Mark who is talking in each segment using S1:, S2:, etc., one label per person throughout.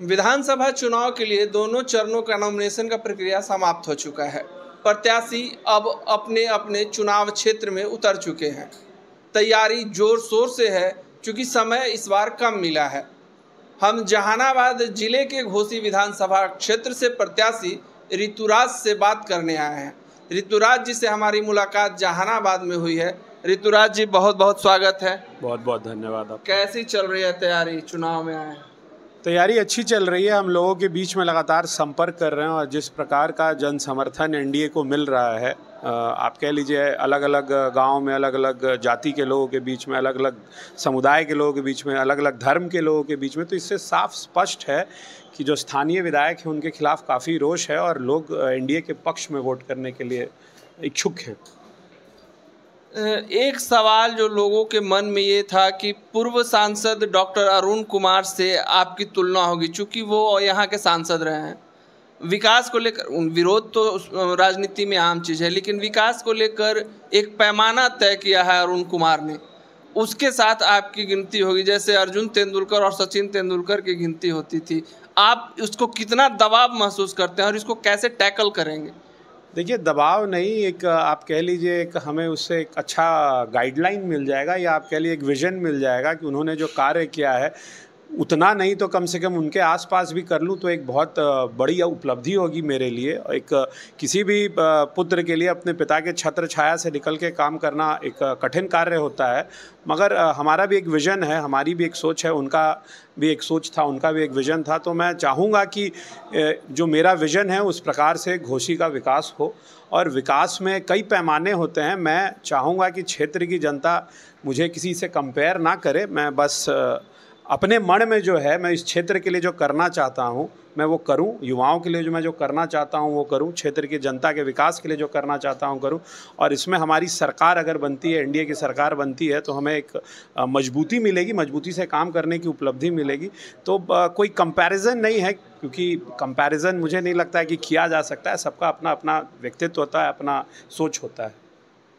S1: विधानसभा चुनाव के लिए दोनों चरणों का नॉमिनेशन का प्रक्रिया समाप्त हो चुका है। प्रत्याशी अब अपने अपने चुनाव क्षेत्र में उतर चुके हैं। तैयारी जोर शोर से है, चूँकि समय इस बार कम मिला है। हम जहानाबाद जिले के घोसी विधानसभा क्षेत्र से प्रत्याशी ऋतुराज से बात करने आए हैं। ऋतुराज जी से हमारी मुलाकात जहानाबाद में हुई है। ऋतुराज जी, बहुत बहुत स्वागत है।
S2: बहुत बहुत धन्यवाद आप।
S1: कैसी चल रही है तैयारी? चुनाव में आए हैं।
S2: तैयारी अच्छी चल रही है। हम लोगों के बीच में लगातार संपर्क कर रहे हैं और जिस प्रकार का जन समर्थन एनडीए को मिल रहा है, आप कह लीजिए अलग अलग गांव में अलग अलग जाति के लोगों के बीच में, अलग अलग समुदाय के लोगों के बीच में, अलग अलग धर्म के लोगों के बीच में, तो इससे साफ स्पष्ट है कि जो स्थानीय विधायक हैं उनके खिलाफ काफ़ी रोष है और लोग एनडीए के पक्ष में वोट करने के लिए इच्छुक हैं।
S1: एक सवाल जो लोगों के मन में ये था कि पूर्व सांसद डॉक्टर अरुण कुमार से आपकी तुलना होगी, चूंकि वो यहाँ के सांसद रहे हैं। विकास को लेकर विरोध तो राजनीति में आम चीज़ है, लेकिन विकास को लेकर एक पैमाना तय किया है अरुण कुमार ने। उसके साथ आपकी गिनती होगी, जैसे अर्जुन तेंदुलकर और सचिन तेंदुलकर की गिनती होती थी। आप उसको कितना दबाव महसूस करते हैं और इसको कैसे टैकल करेंगे?
S2: देखिए, दबाव नहीं, एक आप कह लीजिए एक हमें उससे एक अच्छा गाइडलाइन मिल जाएगा या आप कह लीजिए एक विज़न मिल जाएगा कि उन्होंने जो कार्य किया है उतना नहीं तो कम से कम उनके आसपास भी कर लूँ तो एक बहुत बड़ी उपलब्धि होगी मेरे लिए। एक किसी भी पुत्र के लिए अपने पिता के छत्र छाया से निकल के काम करना एक कठिन कार्य होता है, मगर हमारा भी एक विज़न है, हमारी भी एक सोच है, उनका भी एक सोच था, उनका भी एक विज़न था। तो मैं चाहूँगा कि जो मेरा विज़न है उस प्रकार से घोसी का विकास हो, और विकास में कई पैमाने होते हैं। मैं चाहूँगा कि क्षेत्र की जनता मुझे किसी से कंपेयर ना करे, मैं बस अपने मन में जो है मैं इस क्षेत्र के लिए जो करना चाहता हूँ मैं वो करूँ, युवाओं के लिए जो मैं जो करना चाहता हूँ वो करूँ, क्षेत्र की जनता के विकास के लिए जो करना चाहता हूँ करूँ। और इसमें हमारी सरकार अगर बनती है, एनडीए की सरकार बनती है, तो हमें एक मजबूती मिलेगी, मजबूती से काम करने की उपलब्धि मिलेगी। तो कोई कंपैरिजन नहीं है, क्योंकि कंपैरिजन मुझे नहीं लगता है कि किया जा सकता है। सबका अपना अपना व्यक्तित्व होता है, अपना सोच होता है।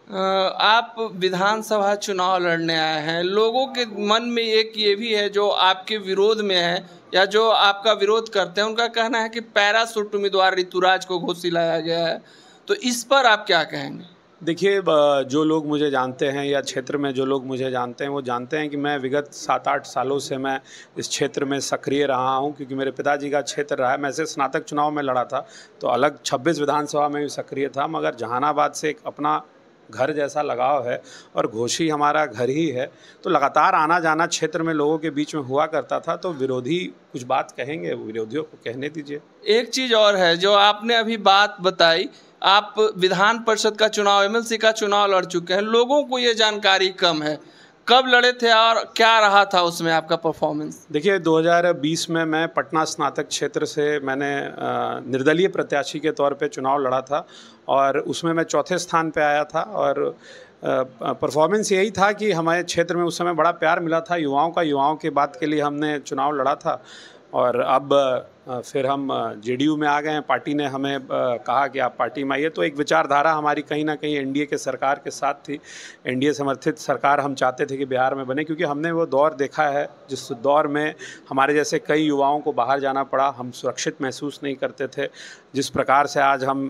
S1: आप विधानसभा चुनाव लड़ने आए हैं, लोगों के मन में एक ये भी है जो आपके विरोध में है या जो आपका विरोध करते हैं, उनका कहना है कि पैराशूट उम्मीदवार ऋतुराज को घोसी लाया गया है, तो इस पर आप क्या कहेंगे?
S2: देखिए, जो लोग मुझे जानते हैं या क्षेत्र में जो लोग मुझे जानते हैं वो जानते हैं कि मैं विगत 7-8 सालों से मैं इस क्षेत्र में सक्रिय रहा हूं, क्योंकि मेरे पिताजी का क्षेत्र रहा है। मैं से स्नातक चुनाव में लड़ा था तो अलग 26 विधानसभा में भी सक्रिय था, मगर जहानाबाद से एक अपना घर जैसा लगाव है और घोसी हमारा घर ही है। तो लगातार आना जाना क्षेत्र में लोगों के बीच में हुआ करता था। तो विरोधी कुछ बात कहेंगे, विरोधियों को कहने दीजिए।
S1: एक चीज़ और है जो आपने अभी बात बताई, आप विधान परिषद का चुनाव, एमएलसी का चुनाव लड़ चुके हैं, लोगों को ये जानकारी कम है। कब लड़े थे और क्या रहा था उसमें आपका परफॉर्मेंस?
S2: देखिए, 2020 में मैं पटना स्नातक क्षेत्र से मैंने निर्दलीय प्रत्याशी के तौर पे चुनाव लड़ा था और उसमें मैं चौथे स्थान पे आया था। और परफॉर्मेंस यही था कि हमारे क्षेत्र में उस समय बड़ा प्यार मिला था युवाओं के बात के लिए हमने चुनाव लड़ा था। और अब फिर हम जेडीयू में आ गए हैं। पार्टी ने हमें कहा कि आप पार्टी में आइए। तो एक विचारधारा हमारी कहीं ना कहीं एनडीए के सरकार के साथ थी। एनडीए समर्थित सरकार हम चाहते थे कि बिहार में बने, क्योंकि हमने वो दौर देखा है जिस दौर में हमारे जैसे कई युवाओं को बाहर जाना पड़ा, हम सुरक्षित महसूस नहीं करते थे। जिस प्रकार से आज हम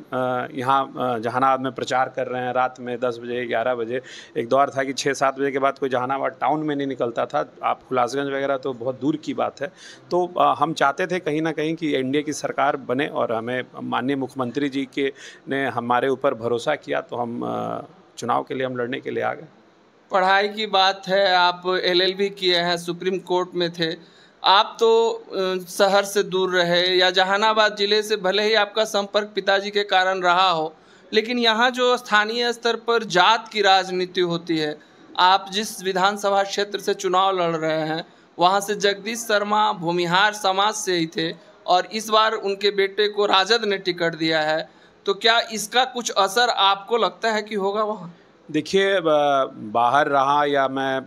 S2: यहाँ जहानाबाद में प्रचार कर रहे हैं रात में 10 बजे 11 बजे, एक दौर था कि 6-7 बजे के बाद कोई जहानाबाद टाउन में नहीं निकलता था। आप हुलासगंज वगैरह तो बहुत दूर की बात है। तो हम चाहते थे कहीं ना कहीं कि एनडीए की सरकार बने, और हमें माननीय मुख्यमंत्री जी के ने हमारे ऊपर भरोसा किया, तो हम चुनाव के लिए हम लड़ने के लिए आ गए।
S1: पढ़ाई की बात है, आप एलएलबी किए हैं, सुप्रीम कोर्ट में थे, आप तो शहर से दूर रहे, या जहानाबाद ज़िले से भले ही आपका संपर्क पिताजी के कारण रहा हो, लेकिन यहाँ जो स्थानीय स्तर पर जात की राजनीति होती है, आप जिस विधानसभा क्षेत्र से चुनाव लड़ रहे हैं वहाँ से जगदीश शर्मा भूमिहार समाज से ही थे और इस बार उनके बेटे को राजद ने टिकट दिया है, तो क्या इसका कुछ असर आपको लगता है कि होगा वहाँ?
S2: देखिए, बाहर रहा या मैं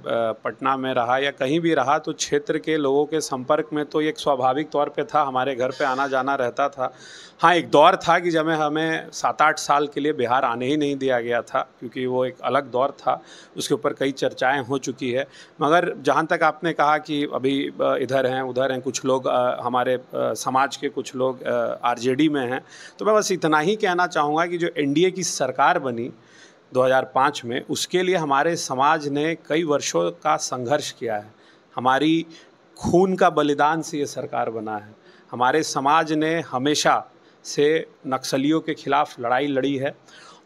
S2: पटना में रहा या कहीं भी रहा, तो क्षेत्र के लोगों के संपर्क में तो एक स्वाभाविक तौर पे था, हमारे घर पे आना जाना रहता था। हाँ, एक दौर था कि जब हमें 7-8 साल के लिए बिहार आने ही नहीं दिया गया था, क्योंकि वो एक अलग दौर था, उसके ऊपर कई चर्चाएं हो चुकी है। मगर जहाँ तक आपने कहा कि अभी इधर हैं उधर हैं कुछ लोग, हमारे समाज के कुछ लोग आरजेडी में हैं, तो मैं बस इतना ही कहना चाहूँगा कि जो एनडीए की सरकार बनी 2005 में, उसके लिए हमारे समाज ने कई वर्षों का संघर्ष किया है। हमारी खून का बलिदान से ये सरकार बना है। हमारे समाज ने हमेशा से नक्सलियों के खिलाफ लड़ाई लड़ी है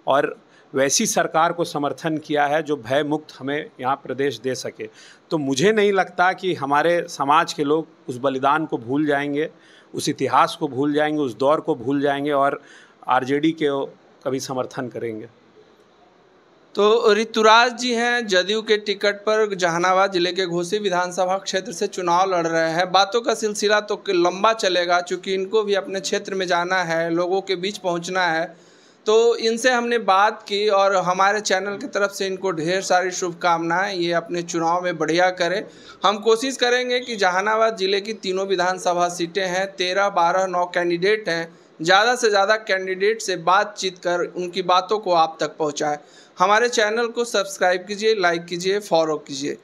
S2: और वैसी सरकार को समर्थन किया है जो भय मुक्त हमें यहाँ प्रदेश दे सके। तो मुझे नहीं लगता कि हमारे समाज के लोग उस बलिदान को भूल जाएंगे, उस इतिहास को भूल जाएंगे, उस दौर को भूल जाएंगे और आरजेडी के कभी समर्थन करेंगे।
S1: तो ऋतुराज जी हैं जदयू के टिकट पर जहानाबाद जिले के घोसी विधानसभा क्षेत्र से चुनाव लड़ रहे हैं। बातों का सिलसिला तो लंबा चलेगा, क्योंकि इनको भी अपने क्षेत्र में जाना है, लोगों के बीच पहुंचना है। तो इनसे हमने बात की और हमारे चैनल की तरफ से इनको ढेर सारी शुभकामनाएं, ये अपने चुनाव में बढ़िया करें। हम कोशिश करेंगे कि जहानाबाद जिले की तीनों विधानसभा सीटें हैं, 13, 12, 9 कैंडिडेट हैं, ज़्यादा से ज़्यादा कैंडिडेट से बातचीत कर उनकी बातों को आप तक पहुँचाएँ। हमारे चैनल को सब्सक्राइब कीजिए, लाइक कीजिए, फॉलो कीजिए।